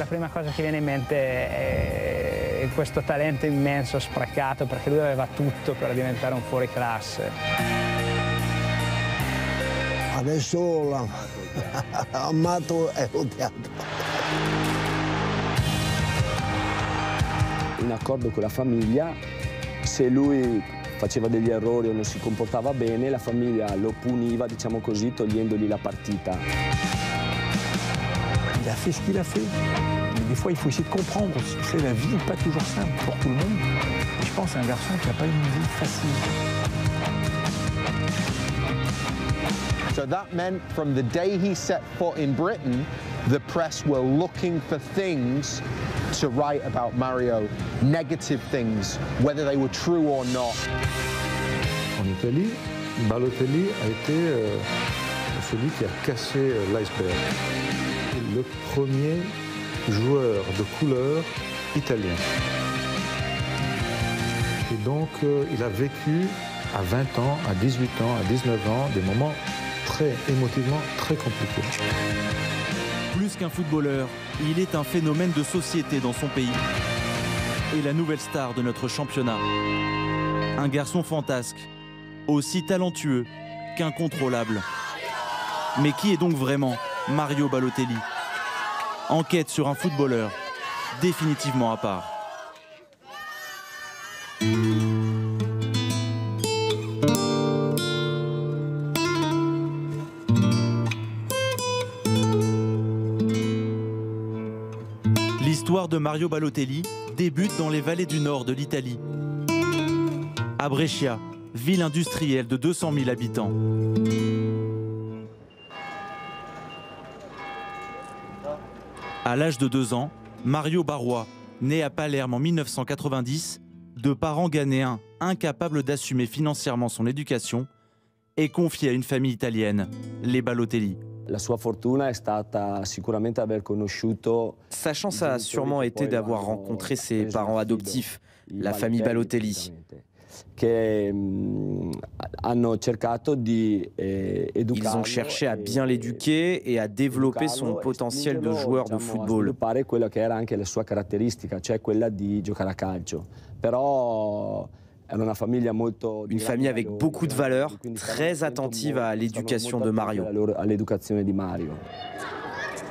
la prima cosa che viene in mente è questo talento immenso, sprecato, perché lui aveva tutto per diventare un fuoriclasse. Adesso l'ha amato e odiato. In accordo con la famiglia, se lui faceva degli errori o non si comportava bene, la famiglia lo puniva, diciamo così, togliendogli la partita. Il a fait ce qu'il a fait. Des fois, il faut essayer de comprendre. C'est la vie n'est pas toujours simple pour tout le monde. Et je pense que c'est un garçon qui n'a pas une vie facile. So that meant from the day he set foot in Britain, the press were looking for things to write about Mario, negative things, whether they were true or not. En Italie, Balotelli a été celui qui a cassé l'iceberg. Le premier joueur de couleur italien. Et donc, il a vécu à 20 ans, à 18 ans, à 19 ans, des moments très émotivement très compliqués. Plus qu'un footballeur, il est un phénomène de société dans son pays. Et la nouvelle star de notre championnat. Un garçon fantasque, aussi talentueux qu'incontrôlable. Mais qui est donc vraiment Mario Balotelli? Enquête sur un footballeur définitivement à part. L'histoire de Mario Balotelli débute dans les vallées du nord de l'Italie. À Brescia, ville industrielle de 200 000 habitants. À l'âge de 2 ans, Mario Barrois, né à Palerme en 1990, de parents ghanéens incapables d'assumer financièrement son éducation, est confié à une famille italienne, les Balotelli. La sua fortuna è stata sicuramente aver conosciuto. Sa chance a sûrement été d'avoir rencontré ses parents adoptifs, la famille Balotelli. Ils ont cherché à bien l'éduquer et à développer son potentiel de joueur de football. Une famille avec beaucoup de valeurs, très attentive à l'éducation de Mario.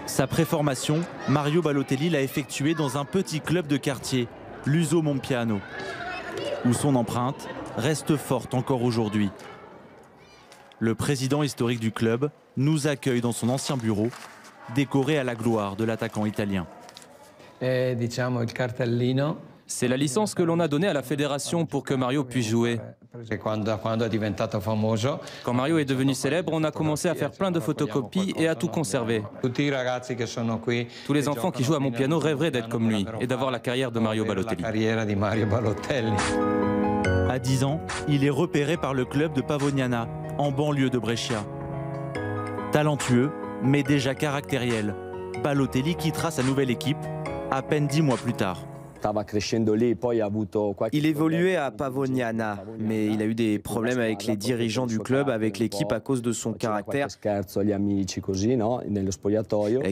Sa préformation, Mario Balotelli l'a effectuée dans un petit club de quartier, l'Uso Monpiano, où son empreinte reste forte encore aujourd'hui. Le président historique du club nous accueille dans son ancien bureau, décoré à la gloire de l'attaquant italien. C'est la licence que l'on a donnée à la fédération pour que Mario puisse jouer. Quand Mario est devenu célèbre, on a commencé à faire plein de photocopies et à tout conserver. Tous les enfants qui jouent à Monpiano rêveraient d'être comme lui et d'avoir la carrière de Mario Balotelli. À 10 ans, il est repéré par le club de Pavognana, en banlieue de Brescia. Talentueux, mais déjà caractériel, Balotelli quittera sa nouvelle équipe à peine 10 mois plus tard. Il évoluait à Pavognana, mais il a eu des problèmes avec les dirigeants du club, avec l'équipe à cause de son caractère.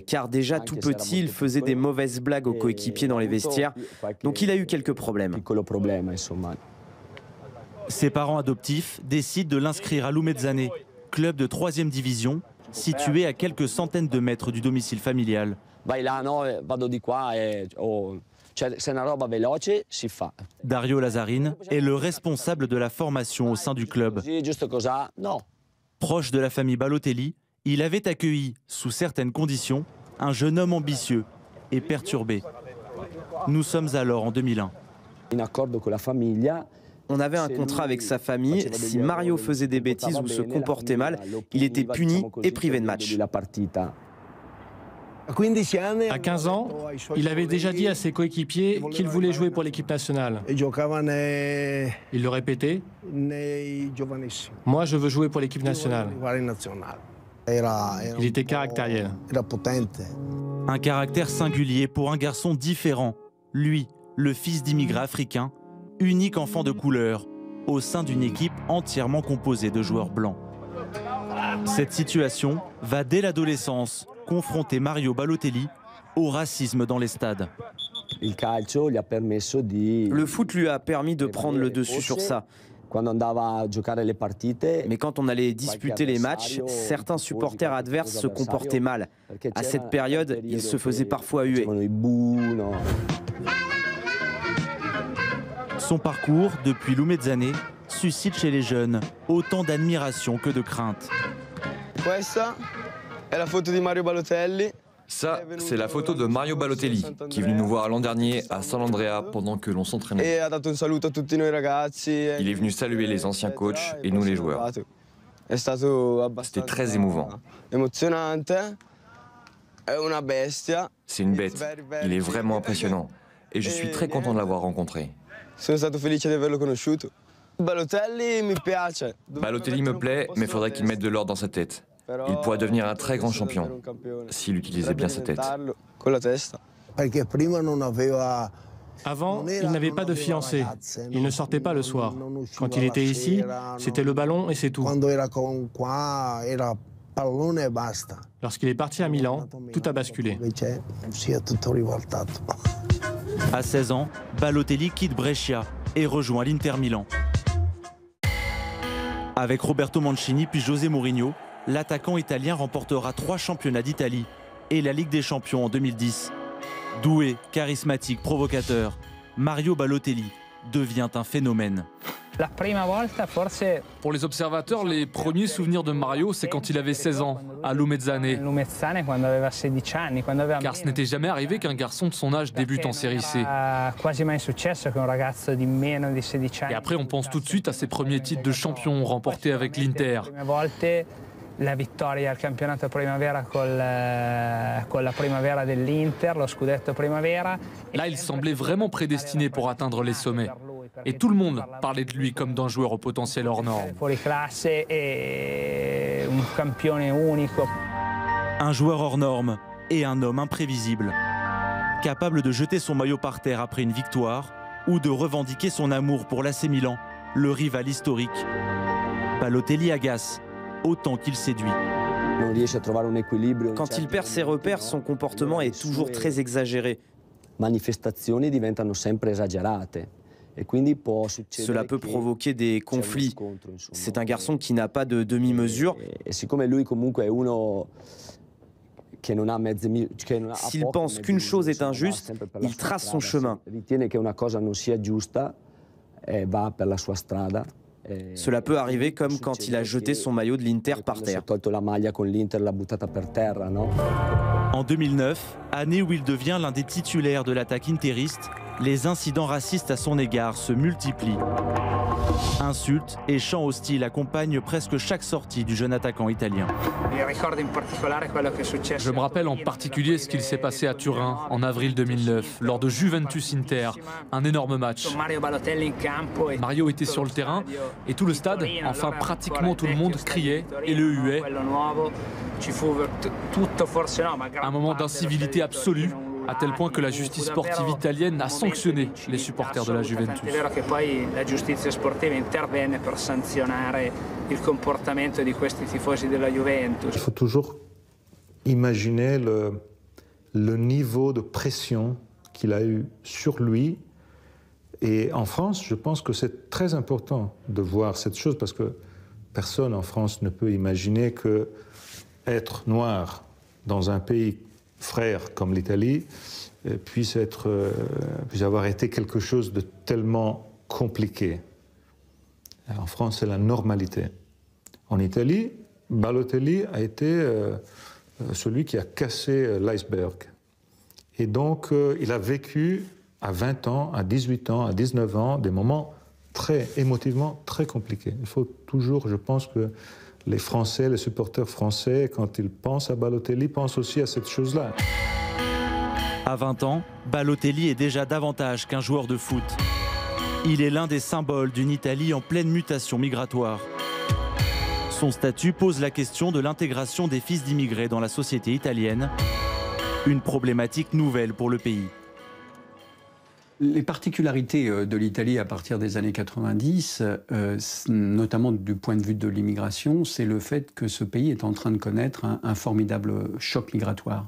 Car déjà tout petit, il faisait des mauvaises blagues aux coéquipiers dans les vestiaires, donc il a eu quelques problèmes. Ses parents adoptifs décident de l'inscrire à Lumezzane, club de 3e division, situé à quelques centaines de mètres du domicile familial. Dario Lazzarin est le responsable de la formation au sein du club. Proche de la famille Balotelli, il avait accueilli, sous certaines conditions, un jeune homme ambitieux et perturbé. Nous sommes alors en 2001. On avait un contrat avec sa famille. Si Mario faisait des bêtises ou se comportait mal, il était puni et privé de match. À 15 ans, il avait déjà dit à ses coéquipiers qu'il voulait jouer pour l'équipe nationale. Il le répétait. Moi, je veux jouer pour l'équipe nationale. Il était caractériel. Un caractère singulier pour un garçon différent. Lui, le fils d'immigrés africains, unique enfant de couleur, au sein d'une équipe entièrement composée de joueurs blancs. Cette situation va dès l'adolescence confronter Mario Balotelli au racisme dans les stades. Le foot lui a permis de prendre le dessus sur ça. Mais quand on allait disputer les matchs, certains supporters adverses se comportaient mal. À cette période, ils se faisaient parfois huer. Son parcours, depuis Lumezzane, suscite chez les jeunes autant d'admiration que de crainte. Ça, c'est la photo de Mario Balotelli, qui est venu nous voir l'an dernier à San Andrea pendant que l'on s'entraînait. Il est venu saluer les anciens coachs et nous les joueurs. C'était très émouvant. C'est une bête, il est vraiment impressionnant et je suis très content de l'avoir rencontré. Balotelli me plaît, mais il faudrait qu'il mette de l'ordre dans sa tête. Il pourrait devenir un très grand champion s'il utilisait bien sa tête. Avant, il n'avait pas de fiancée. Il ne sortait pas le soir. Quand il était ici, c'était le ballon et c'est tout. Lorsqu'il est parti à Milan, tout a basculé. À 16 ans, Balotelli quitte Brescia et rejoint l'Inter Milan. Avec Roberto Mancini puis José Mourinho, l'attaquant italien remportera 3 championnats d'Italie et la Ligue des Champions en 2010. Doué, charismatique, provocateur, Mario Balotelli devient un phénomène. Pour les observateurs, les premiers souvenirs de Mario, c'est quand il avait 16 ans, à Lumezzane. Car ce n'était jamais arrivé qu'un garçon de son âge débute en Série C. Et après, on pense tout de suite à ses premiers titres de champion remportés avec l'Inter. La vittoria al campionato primavera con la primavera dell'Inter, lo scudetto primavera. Là, il semblait vraiment prédestiné pour atteindre les sommets. Et tout le monde parlait de lui comme d'un joueur au potentiel hors norme. Un joueur hors norme et un homme imprévisible. Capable de jeter son maillot par terre après une victoire ou de revendiquer son amour pour l'AC Milan, le rival historique. Balotelli agace autant qu'il séduit. Quand il perd ses repères, son comportement est toujours très exagéré. Cela peut provoquer des conflits. C'est un garçon qui n'a pas de demi-mesure. S'il pense qu'une chose est injuste, il trace son chemin. Cela peut arriver comme quand il a jeté son maillot de l'Inter par terre. En 2009, année où il devient l'un des titulaires de l'attaque interiste, les incidents racistes à son égard se multiplient. Insultes et chants hostiles accompagnent presque chaque sortie du jeune attaquant italien. Je me rappelle en particulier ce qu'il s'est passé à Turin en avril 2009, lors de Juventus-Inter, un énorme match. Mario était sur le terrain et tout le stade, enfin pratiquement tout le monde, criait et le huait. Un moment d'incivilité absolue, à tel point que la justice sportive italienne a sanctionné les supporters de la Juventus. Il faut toujours imaginer le niveau de pression qu'il a eu sur lui. Et en France, je pense que c'est très important de voir cette chose parce que personne en France ne peut imaginer que être noir dans un pays frère comme l'Italie puisse avoir été quelque chose de tellement compliqué. En France, c'est la normalité. En Italie, Balotelli a été celui qui a cassé l'iceberg. Et donc, il a vécu à 20 ans, à 18 ans, à 19 ans, des moments émotivement très compliqués. Il faut toujours, je pense que les Français, les supporters français, quand ils pensent à Balotelli, pensent aussi à cette chose-là. À 20 ans, Balotelli est déjà davantage qu'un joueur de foot. Il est l'un des symboles d'une Italie en pleine mutation migratoire. Son statut pose la question de l'intégration des fils d'immigrés dans la société italienne, une problématique nouvelle pour le pays. Les particularités de l'Italie à partir des années 90, notamment du point de vue de l'immigration, c'est le fait que ce pays est en train de connaître un formidable choc migratoire.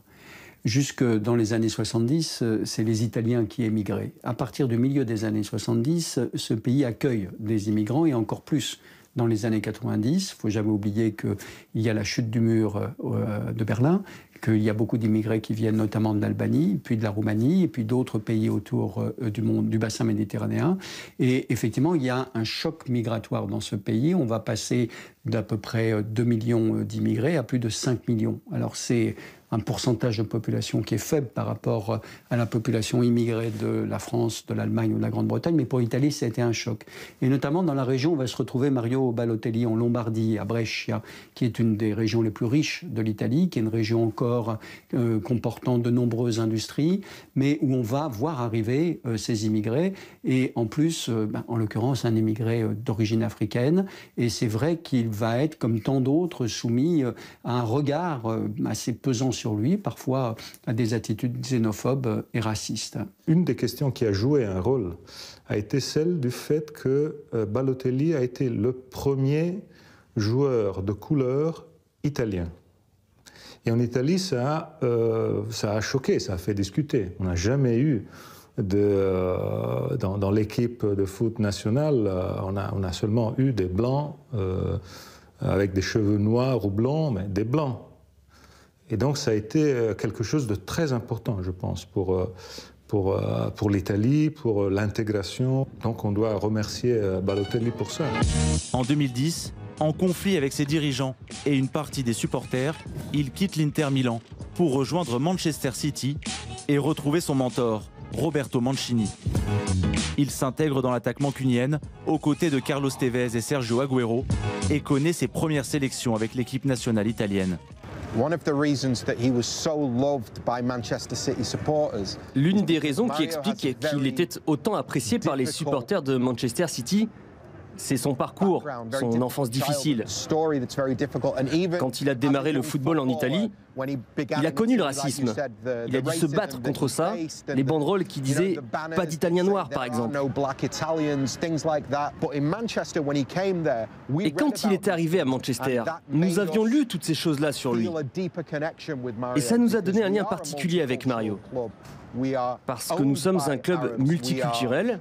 Jusque dans les années 70, c'est les Italiens qui émigraient. À partir du milieu des années 70, ce pays accueille des immigrants et encore plus dans les années 90. Il ne faut jamais oublier qu'il y a la chute du mur de Berlin, qu'il y a beaucoup d'immigrés qui viennent notamment de l'Albanie, puis de la Roumanie, et puis d'autres pays autour du bassin méditerranéen. Et effectivement, il y a un choc migratoire dans ce pays. On va passer d'à peu près 2 millions d'immigrés à plus de 5 millions. Alors c'est un pourcentage de population qui est faible par rapport à la population immigrée de la France, de l'Allemagne ou de la Grande-Bretagne, mais pour l'Italie, ça a été un choc. Et notamment dans la région où va se retrouver Mario Balotelli, en Lombardie, à Brescia, qui est une des régions les plus riches de l'Italie, qui est une région encore comportant de nombreuses industries, mais où on va voir arriver ces immigrés, et en plus, en l'occurrence, un immigré d'origine africaine, et c'est vrai qu'il va être, comme tant d'autres, soumis à un regard assez pesant sur lui, parfois à des attitudes xénophobes et racistes. Une des questions qui a joué un rôle a été celle du fait que Balotelli a été le premier joueur de couleur italien. Et en Italie, ça a choqué, ça a fait discuter. On n'a jamais eu dans l'équipe de foot nationale, on a seulement eu des blancs avec des cheveux noirs ou blancs, mais des blancs. Et donc ça a été quelque chose de très important, je pense, pour l'Italie, pour l'intégration. Donc on doit remercier Balotelli pour ça. En 2010, en conflit avec ses dirigeants et une partie des supporters, il quitte l'Inter Milan pour rejoindre Manchester City et retrouver son mentor, Roberto Mancini. Il s'intègre dans l'attaque mancunienne aux côtés de Carlos Tevez et Sergio Agüero et connaît ses premières sélections avec l'équipe nationale italienne. L'une des raisons qui explique qu'il était autant apprécié par les supporters de Manchester City, c'est son parcours, son enfance difficile. Quand il a démarré le football en Italie, il a connu le racisme. Il a dû se battre contre ça, les banderoles qui disaient « pas d'Italiens noirs » par exemple. Et quand il est arrivé à Manchester, nous avions lu toutes ces choses-là sur lui. Et ça nous a donné un lien particulier avec Mario. Parce que nous sommes un club multiculturel,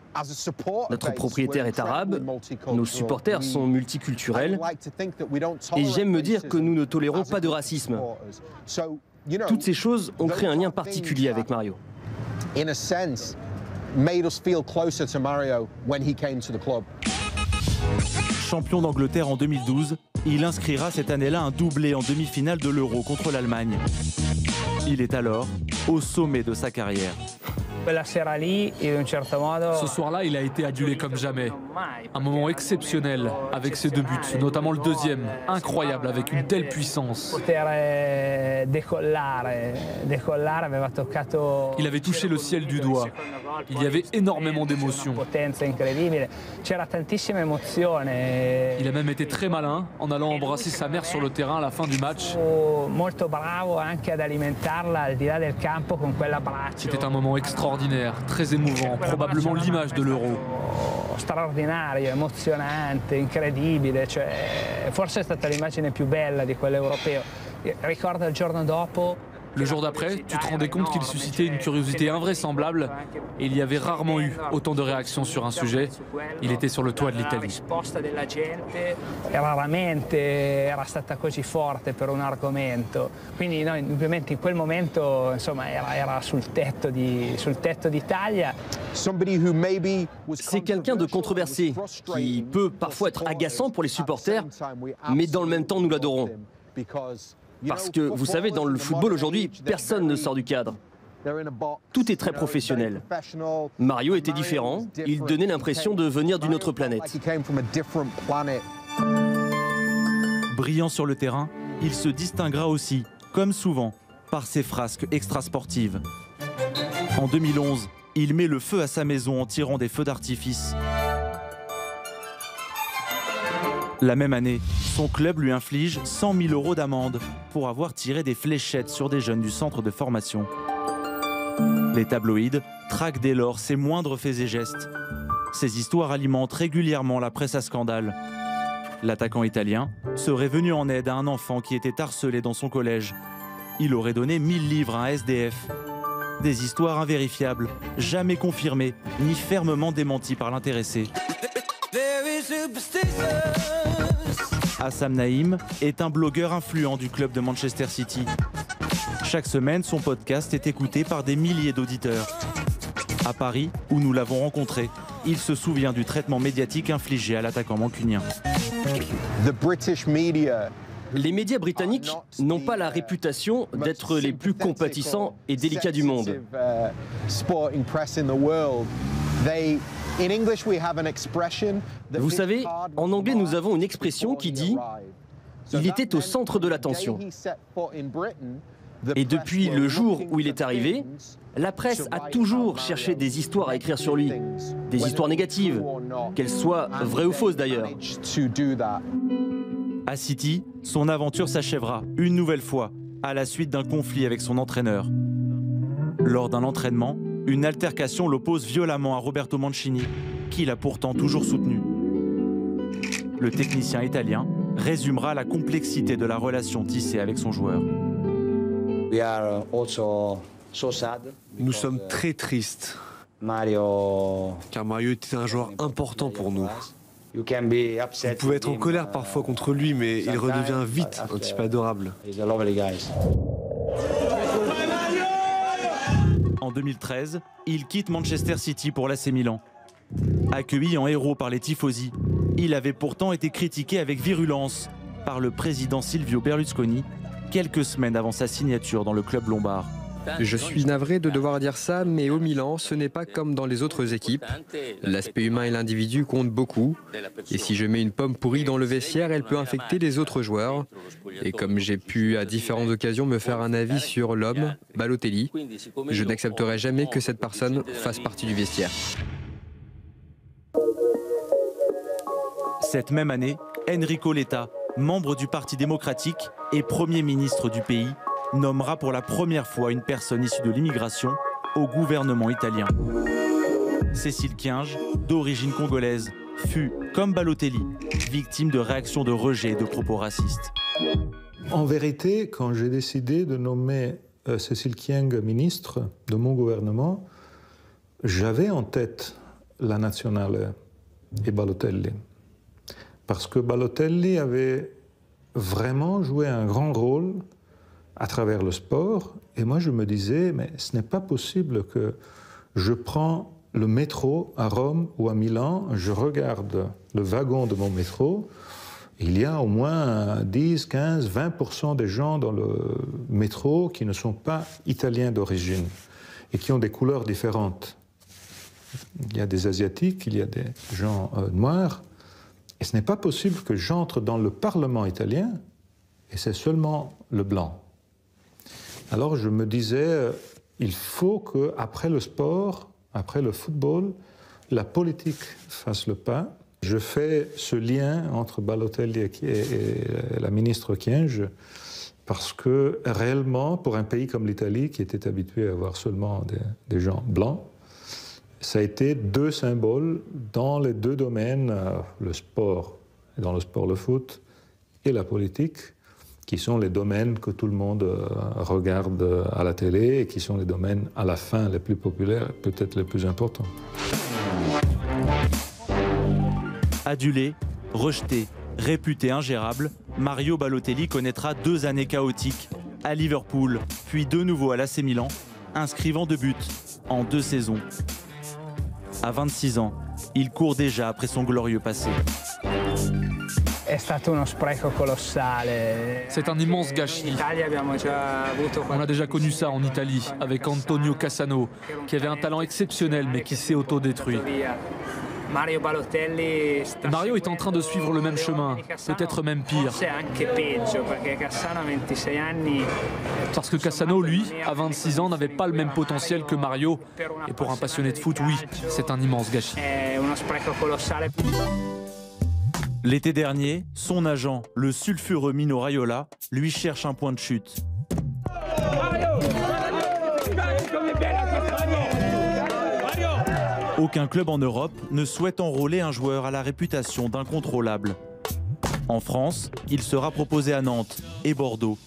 notre propriétaire est arabe, nos supporters sont multiculturels, et j'aime me dire que nous ne tolérons pas de racisme. Toutes ces choses ont créé un lien particulier avec Mario. Champion d'Angleterre en 2012, il inscrira cette année-là un doublé en demi-finale de l'Euro contre l'Allemagne. Il est alors au sommet de sa carrière. Ce soir-là, il a été adulé comme jamais. Un moment exceptionnel avec ses 2 buts, notamment le deuxième, incroyable avec une telle puissance. Il avait touché le ciel du doigt. Il y avait énormément d'émotions. Il a même été très malin en allant embrasser sa mère sur le terrain à la fin du match. C'était un moment extraordinaire, très émouvant, probablement l'image de l'Euro. Straordinario, emozionante, incredibile, forse è stata l'immagine più bella di quell'europeo. Ricordo il giorno dopo. Le jour d'après, tu te rendais compte qu'il suscitait une curiosité invraisemblable et il y avait rarement eu autant de réactions sur un sujet. Il était sur le toit de l'Italie. Raramente era stata così forte per un argomento. Quindi noi ovviamente in quel momento insomma era sul tetto d'Italia. C'est quelqu'un de controversé qui peut parfois être agaçant pour les supporters, mais dans le même temps nous l'adorons. Parce que, vous savez, dans le football aujourd'hui, personne ne sort du cadre. Tout est très professionnel. Mario était différent, il donnait l'impression de venir d'une autre planète. Brillant sur le terrain, il se distinguera aussi, comme souvent, par ses frasques extrasportives. En 2011, il met le feu à sa maison en tirant des feux d'artifice. La même année, son club lui inflige 100 000 € d'amende pour avoir tiré des fléchettes sur des jeunes du centre de formation. Les tabloïds traquent dès lors ses moindres faits et gestes. Ces histoires alimentent régulièrement la presse à scandale. L'attaquant italien serait venu en aide à un enfant qui était harcelé dans son collège. il aurait donné 1000 livres à un SDF. Des histoires invérifiables, jamais confirmées, ni fermement démenties par l'intéressé. Assam Naïm est un blogueur influent du club de Manchester City. Chaque semaine, son podcast est écouté par des milliers d'auditeurs. À Paris, où nous l'avons rencontré, il se souvient du traitement médiatique infligé à l'attaquant mancunien. Les médias britanniques n'ont pas la réputation d'être les plus compatissants et délicats du monde. Vous savez, en anglais, nous avons une expression qui dit « il était au centre de l'attention ». Et depuis le jour où il est arrivé, la presse a toujours cherché des histoires à écrire sur lui, des histoires négatives, qu'elles soient vraies ou fausses d'ailleurs. À City, son aventure s'achèvera une nouvelle fois à la suite d'un conflit avec son entraîneur. Lors d'un entraînement, une altercation l'oppose violemment à Roberto Mancini, qui l'a pourtant toujours soutenu. Le technicien italien résumera la complexité de la relation tissée avec son joueur. Nous sommes très tristes, car Mario était un joueur important pour nous. Vous pouvez être en colère parfois contre lui, mais il redevient vite un type adorable. En 2013, il quitte Manchester City pour l'AC Milan. Accueilli en héros par les tifosi, il avait pourtant été critiqué avec virulence par le président Silvio Berlusconi quelques semaines avant sa signature dans le club lombard. Je suis navré de devoir dire ça, mais au Milan, ce n'est pas comme dans les autres équipes. L'aspect humain et l'individu comptent beaucoup. Et si je mets une pomme pourrie dans le vestiaire, elle peut infecter les autres joueurs. Et comme j'ai pu à différentes occasions me faire un avis sur l'homme, Balotelli, je n'accepterai jamais que cette personne fasse partie du vestiaire. Cette même année, Enrico Letta, membre du Parti démocratique et Premier ministre du pays, nommera pour la première fois une personne issue de l'immigration au gouvernement italien. Cécile Kyenge, d'origine congolaise, fut, comme Balotelli, victime de réactions de rejet et de propos racistes. En vérité, quand j'ai décidé de nommer Cécile Kyenge ministre de mon gouvernement, j'avais en tête la nationale et Balotelli. Parce que Balotelli avait vraiment joué un grand rôle à travers le sport. Et moi, je me disais, mais ce n'est pas possible que je prends le métro à Rome ou à Milan, je regarde le wagon de mon métro, il y a au moins 10, 15, 20% des gens dans le métro qui ne sont pas italiens d'origine et qui ont des couleurs différentes. Il y a des Asiatiques, il y a des gens noirs. Et ce n'est pas possible que j'entre dans le Parlement italien et c'est seulement le blanc. Alors je me disais, il faut qu'après le sport, après le football, la politique fasse le pas. Je fais ce lien entre Balotelli et la ministre Kyenge parce que réellement, pour un pays comme l'Italie, qui était habitué à avoir seulement des gens blancs, ça a été deux symboles dans les deux domaines, le sport, et dans le sport le foot, et la politique, qui sont les domaines que tout le monde regarde à la télé et qui sont les domaines à la fin les plus populaires, peut-être les plus importants. Adulé, rejeté, réputé ingérable, Mario Balotelli connaîtra 2 années chaotiques à Liverpool, puis de nouveau à l'AC Milan, inscrivant 2 buts en 2 saisons. À 26 ans, il court déjà après son glorieux passé. C'est un immense gâchis. On a déjà connu ça en Italie avec Antonio Cassano, qui avait un talent exceptionnel mais qui s'est autodétruit. Mario est en train de suivre le même chemin, peut-être même pire. Parce que Cassano, lui, à 26 ans, n'avait pas le même potentiel que Mario. Et pour un passionné de foot, oui, c'est un immense gâchis. L'été dernier, son agent, le sulfureux Mino Raiola, lui cherche un point de chute. Aucun club en Europe ne souhaite enrôler un joueur à la réputation d'incontrôlable. En France, il sera proposé à Nantes et Bordeaux.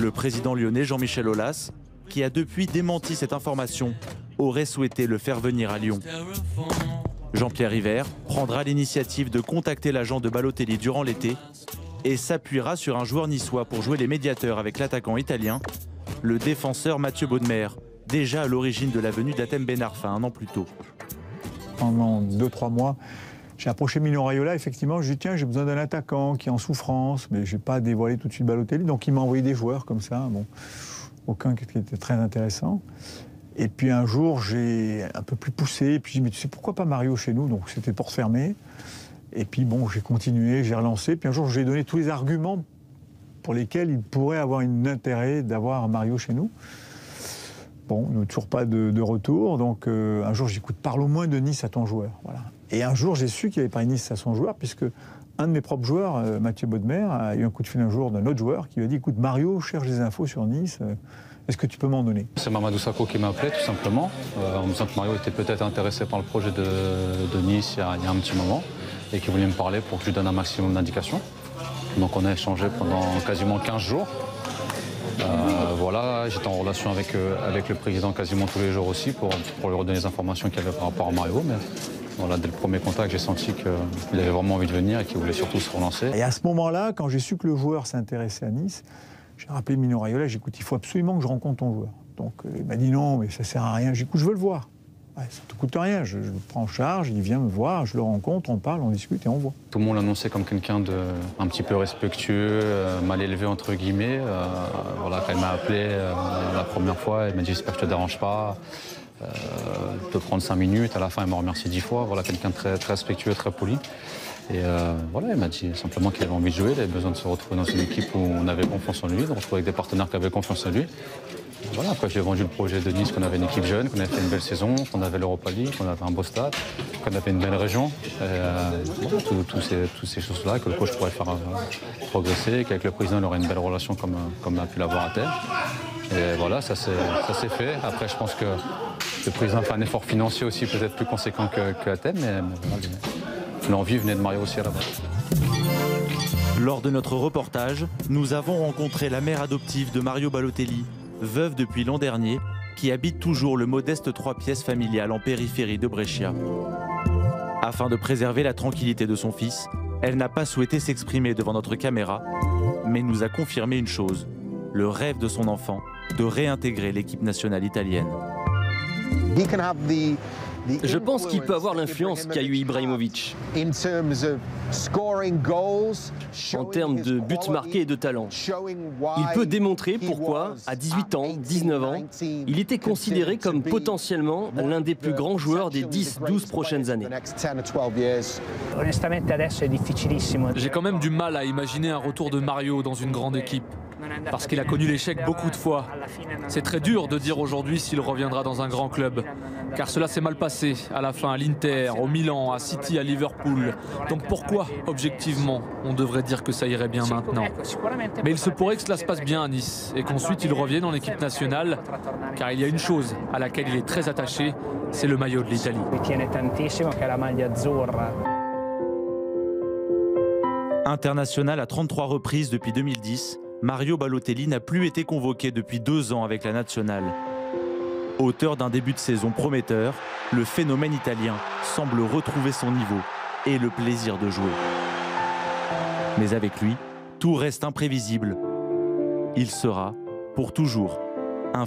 Le président lyonnais Jean-Michel Aulas, qui a depuis démenti cette information, aurait souhaité le faire venir à Lyon. Jean-Pierre River prendra l'initiative de contacter l'agent de Balotelli durant l'été et s'appuiera sur un joueur niçois pour jouer les médiateurs avec l'attaquant italien, le défenseur Mathieu Baudemer, déjà à l'origine de la venue d'Hatem Ben Arfa un an plus tôt. Pendant 2-3 mois, j'ai approché Mino Raiola, effectivement, je lui ai dit tiens, j'ai besoin d'un attaquant qui est en souffrance, mais je n'ai pas dévoilé tout de suite Balotelli, donc il m'a envoyé des joueurs comme ça, bon, aucun qui était très intéressant. Et puis un jour, j'ai un peu plus poussé, et puis j'ai dit mais tu sais pourquoi pas Mario chez nous, donc c'était pour se fermer. Et puis bon, j'ai continué, j'ai relancé, puis un jour j'ai donné tous les arguments pour lesquels il pourrait avoir un intérêt d'avoir Mario chez nous. Bon, il n'y a toujours pas de retour, donc un jour j'ai dit écoute, parle au moins de Nice à ton joueur. Voilà. Et un jour j'ai su qu'il avait parlé de Nice à son joueur, puisque un de mes propres joueurs, Mathieu Baudemer, a eu un coup de fil un jour d'un autre joueur qui lui a dit écoute, Mario cherche des infos sur Nice, est-ce que tu peux m'en donner? C'est Mamadou Sakho qui m'a appelé tout simplement, en me disant que Mario était peut-être intéressé par le projet de Nice il y a un petit moment, et qu'il voulait me parler pour que je lui donne un maximum d'indications. Donc on a échangé pendant quasiment 15 jours. Voilà, j'étais en relation avec le président quasiment tous les jours aussi pour lui redonner les informations qu'il y avait par rapport à Mario. Mais voilà, dès le premier contact, j'ai senti qu'il avait vraiment envie de venir et qu'il voulait surtout se relancer. Et à ce moment-là, quand j'ai su que le joueur s'intéressait à Nice, j'ai rappelé Mino Raiola, j'ai dit écoute, il faut absolument que je rencontre ton joueur. Donc il m'a dit non, mais ça sert à rien. J'ai dit écoute, je veux le voir. Ouais, ça ne te coûte rien, je le prends en charge, il vient me voir, je le rencontre, on parle, on discute et on voit. Tout le monde l'annonçait comme quelqu'un d'un petit peu respectueux, mal élevé entre guillemets. Voilà, quand elle m'a appelé la première fois, elle m'a dit j'espère que je ne te dérange pas, de prendre 5 minutes. À la fin, elle m'a remercié 10 fois. Voilà, quelqu'un de très, très respectueux, très poli. Et voilà, elle m'a dit simplement qu'il avait envie de jouer, il avait besoin de se retrouver dans une équipe où on avait confiance en lui, de retrouver avec des partenaires qui avaient confiance en lui. Voilà, après, je lui ai vendu le projet de Nice, qu'on avait une équipe jeune, qu'on avait fait une belle saison, qu'on avait l'Europa League, qu'on avait un beau stade, qu'on avait une belle région. Voilà, toutes ces choses-là, que le coach pourrait faire progresser, qu'avec le président, il aurait une belle relation comme a pu l'avoir à terre. Et voilà, ça s'est fait. Après, je pense que le président fait un effort financier aussi, peut-être plus conséquent qu'à Thème, mais voilà, l'envie venait de Mario aussi à la base. Lors de notre reportage, nous avons rencontré la mère adoptive de Mario Balotelli, veuve depuis l'an dernier, qui habite toujours le modeste 3 pièces familial en périphérie de Brescia. Afin de préserver la tranquillité de son fils, elle n'a pas souhaité s'exprimer devant notre caméra, mais nous a confirmé une chose, le rêve de son enfant de réintégrer l'équipe nationale italienne. Je pense qu'il peut avoir l'influence qu'a eu Ibrahimovic en termes de buts marqués et de talent. Il peut démontrer pourquoi, à 18 ans, 19 ans, il était considéré comme potentiellement l'un des plus grands joueurs des 10-12 prochaines années. J'ai quand même du mal à imaginer un retour de Mario dans une grande équipe, parce qu'il a connu l'échec beaucoup de fois. C'est très dur de dire aujourd'hui s'il reviendra dans un grand club, car cela s'est mal passé à la fin à l'Inter, au Milan, à City, à Liverpool. Donc pourquoi, objectivement, on devrait dire que ça irait bien maintenant? Mais il se pourrait que cela se passe bien à Nice et qu'ensuite il revienne en équipe nationale, car il y a une chose à laquelle il est très attaché, c'est le maillot de l'Italie. International à 33 reprises depuis 2010, Mario Balotelli n'a plus été convoqué depuis 2 ans avec la nationale. Auteur d'un début de saison prometteur, le phénomène italien semble retrouver son niveau et le plaisir de jouer. Mais avec lui, tout reste imprévisible. Il sera, pour toujours, un